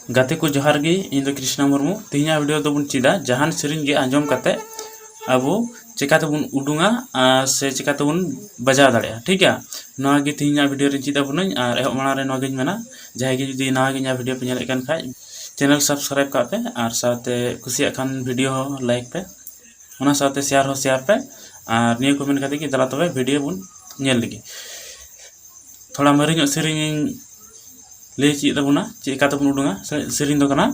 गाते को जोहार गे इन दो कृष्णा मुर्मू तीना वीडियो दो बुन चिदा जहान सेरिंग गे आंजम काते अब चिकाते बुन उडुंगा से चिकाते बुन बजाव दाड़ेया ठीक है नवा गे तीना वीडियो रे चिदा बुन और एहब माना रे नवा गे मेना जहां गे जुदी नवा गे nya वीडियो पे नेले कान खाय चैनल सब्सक्राइब का पे और साथे कुसिया खान वीडियो लाइक पे ओना साथे शेयर पे और निया कमेंट काते कि दला तबे वीडियो बुन नेल लगी थोड़ा मरिनो सेरिंग ले चीज तबुना चिका तबुन उडुंगा सेरिंग दो कना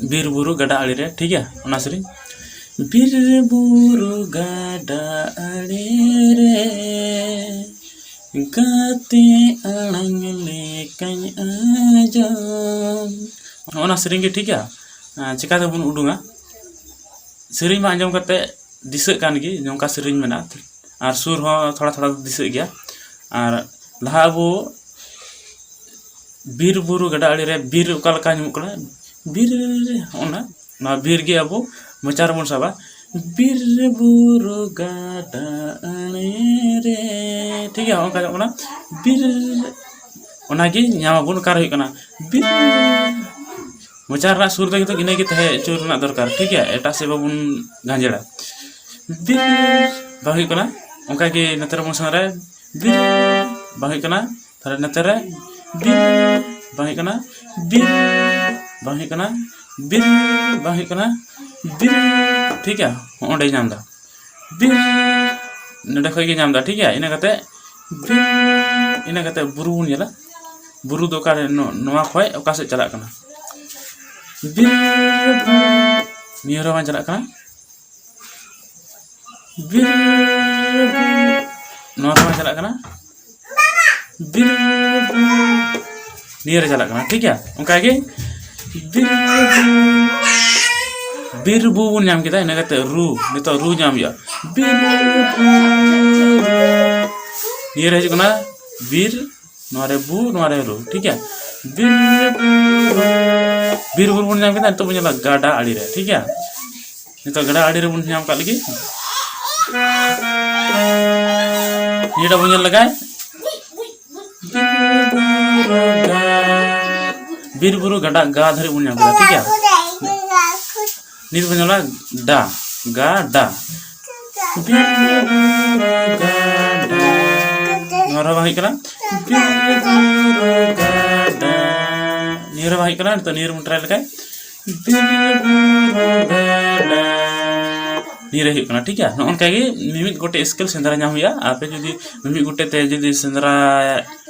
बीर बुरु गडा आड़ी रे ठीक है ओना सेरिंग बीर बुरु गडा आड़ी रे गाते आड़ंग ले कñ आजम ओना सेरिंग के ठीक है चिका तबुन उडुंगा सेरिंग मा आंजम करते दिसे कान गी नोंका सेरिंग मेना और सुर हो थोड़ा थोड़ा दिसे गया और लहा अब बीर बुरु गडा आड़ी रे बीर उकालका नुकला बीर ओना ना बीर गे अब मचार बन साबा बीर बुरु गडा आड़ी रे ठीक है ओका ओना बीर ओना गे न्यामा बन कार होय कना बीर मचार रा सुर दे तो इने गे तहे चोर ना दरकार ठीक है एटा से बाबुन गांजेड़ा बीर बाही कना ओका गे नतर बन सरे बीर बाही कना थारे नतर बीर बाही कना बीर बाही कना बीर बाही कना बीर ठीक है ओंडे नामदा बीर नडे खय गे नामदा ठीक है इना कते बीर इना कते बुरु बुन येला बुरु दो का नोवा खय ओका से चला कना बीर नियरो मा चला कना बीर नोवा मा चला कना बीर नियर चला कना ठीक है उनका के बीर बु बुन नाम किदा इना कते रू नितो रू नाम या बीर नियर है कना बीर नोरे बु नोरे रू ठीक है बीर बु बुन नाम किदा तो बुन गाडा आड़ी रे ठीक है नितो गाडा आड़ी रे बुन नाम का लगी येडा बुन लगाय बीर बुरु गडा गा धरे बुन नाम ठीक है नित बुनला डा गा डा बीर गडा नोरा भाई करा बीर गडा निर भाई करा तो निर मुन ट्राई लगाय बीर गडा निर हे कना ठीक है नोन कागे मिमित गोटे स्केल सेंद्रा नाम हुआ आपे जदी मिमित गोटे ते जदी सेंद्रा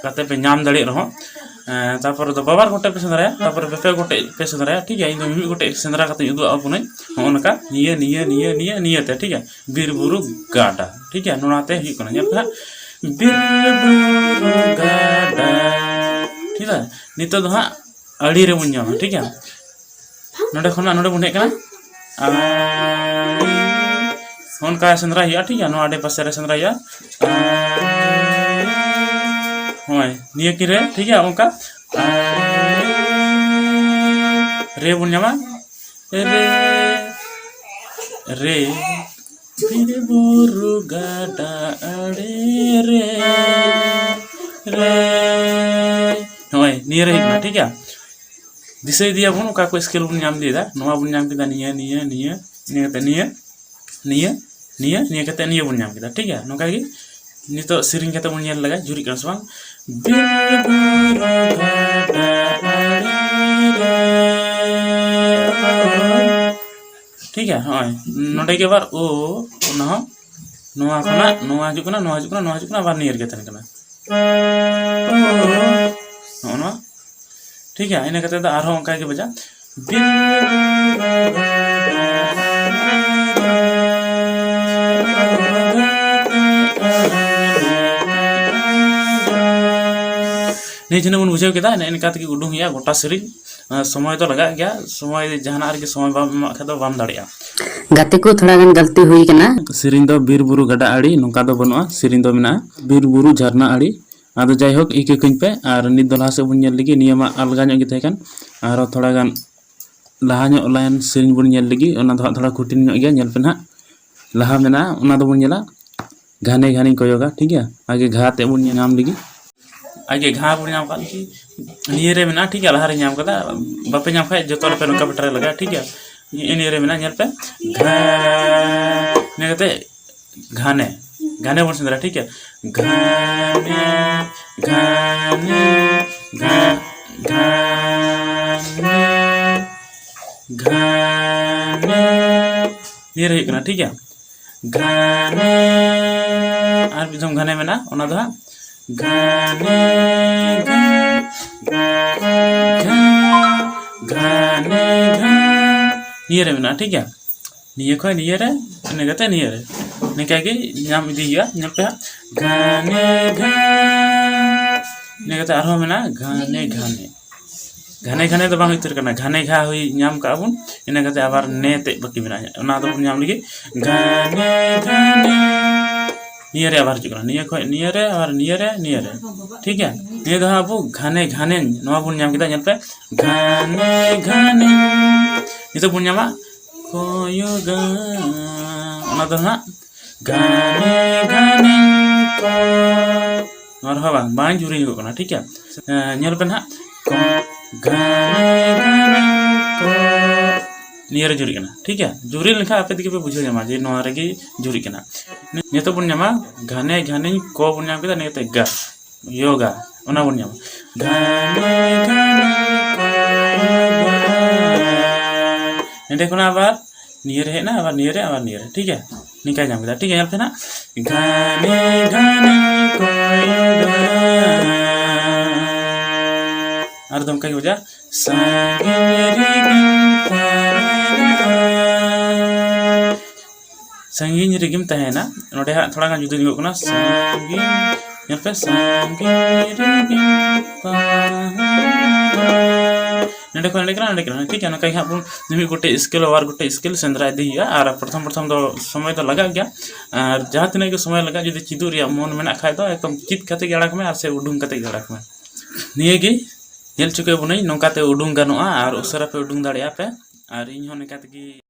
काते पे नाम दड़े रहो तापर तो बाबार गोटे पे सेंद्रा तापर बेपे गोटे पे सेंद्रा ठीक है इन मिमित गोटे सेंद्रा काते उदु आपने ओनका निये ते ठीक है बीर बुरु गाडा ठीक है नोनाते हि कना नेल पे बीर बुरु गाडा ठीक है नितो दो हा अड़ी रे बुन नाम ठीक है नोडे खना नोडे बुन हे कना उनका सेंद्रा हिया ठीक है नो आडे पासे रे सेंद्रा हिया होय निया की रे ठीक है उनका रे बुन न्यामा रे बीर बुरु गाडा आड़े रे रे होय निया रे हिकना ठीक है दिसे दिया बुन का को स्केल बुन नाम दिदा नोवा बुन नाम किदा निया कते निया बुन नाम किदा ठीक है नोका गे नितो सिरिंग कते बुन नेल लगा जुरी कस बांग बीर बुरु गाडा ठीक है होय नोडे के बार ओ ओना नोवा खना नोवा जुकना बार नियर के तन कना ओना ठीक है इने कते दा आरो ओंका के बजा बीर नहीं जने बन बुझाव केदा इनका तक उडुंग या गोटा सेरिंग समय तो लगा गया समय जहाना रे समय बाम खदो बाम दाड़िया गाते को थोड़ा गन गलती हुई कना सेरिंग दो बीर बुरु गडा आड़ी नोका दो बनुआ सेरिंग दो मेना बीर बुरु झरना आड़ी आदो जाय होक इके कइन पे और नित दला से बुन नेल लगी नियमा अलगा ᱧᱚᱜ गे तहकन और थोड़ा गन लहा ᱧᱚᱜ लाइन सेरिंग बुन नेल लगी ओना दो थोड़ा कुटिन ᱧᱚᱜ गया नेल पे ना लहा मेना ओना दो बुन नेला घाने घानी कोयोगा ठीक है आगे घाते बुन नाम लगी आगे घा बुन नाम काल की निये रे मेना ठीक है लहारे नाम कदा बापे नाम खाए जतो पे नोका बटरे लगा ठीक है निये रे मेना नेल पे घा ने कते घाने घाने बोल सुंदर ठीक है घाने घाने घा घाने घाने ये रही कना ठीक है घाने और बिधम घाने में ना ओना दो घाने घाने घा ये रे में ना ठीक है निये खोय निये रे ने कते निये रे ने क्या कि नाम इदी हुआ नाम पे घाने घा ने कते आरो में ना घाने घाने घाने घाने तो बांग उतर करना घाने घा हुई नाम का बुन इना कते आबार ने ते बाकी मेना ओना तो नाम लगी घाने घाने निये रे आबार चुकना निये खोय निये रे और निये रे ठीक है निये तो अब घाने घाने नवा बुन नाम किदा नेल पे घाने घाने ये तो बुन नामा कोयोगा ओना तो ना घाने घाने को और हवा बांग जुरी हो करना ठीक है नेल पे ना घाने घाने को नियर जुरी करना ठीक है जुरी लिखा आपे दिखे पे बुझे जमा जे नोआ रे जुरी करना ने तो बुन नामा घाने घाने को बुन नाम केदा ने ते गा योगा ओना बुन नामा घाने घाने को ने देखो ना आबार नियर है ना आबार नियर ठीक है निका नाम केदा ठीक है यहाँ पे ना घाने घाने को और तुम कहीं हो जा संगीन रिगिम तहना नोडे थोड़ा गान जुदी निगो कना संगीन यहाँ पे संगीन रिगिम नेडे को नेडे कना ठीक है ना कहीं अपन निमी गोटे स्केल और गोटे स्केल सेंद्रा दी हुआ और प्रथम तो समय तो लगा गया और जहाँ तीन के समय लगा जो चिदू रिया मन में खाए तो एकदम चित कते गड़ाक में और से उडूंग कते गड़ाक में निये गे नेल चुके बुनई नोकाते उडूंग गानोआ और उसरा पे उडूंग दाड़िया पे और इन हो नेकाते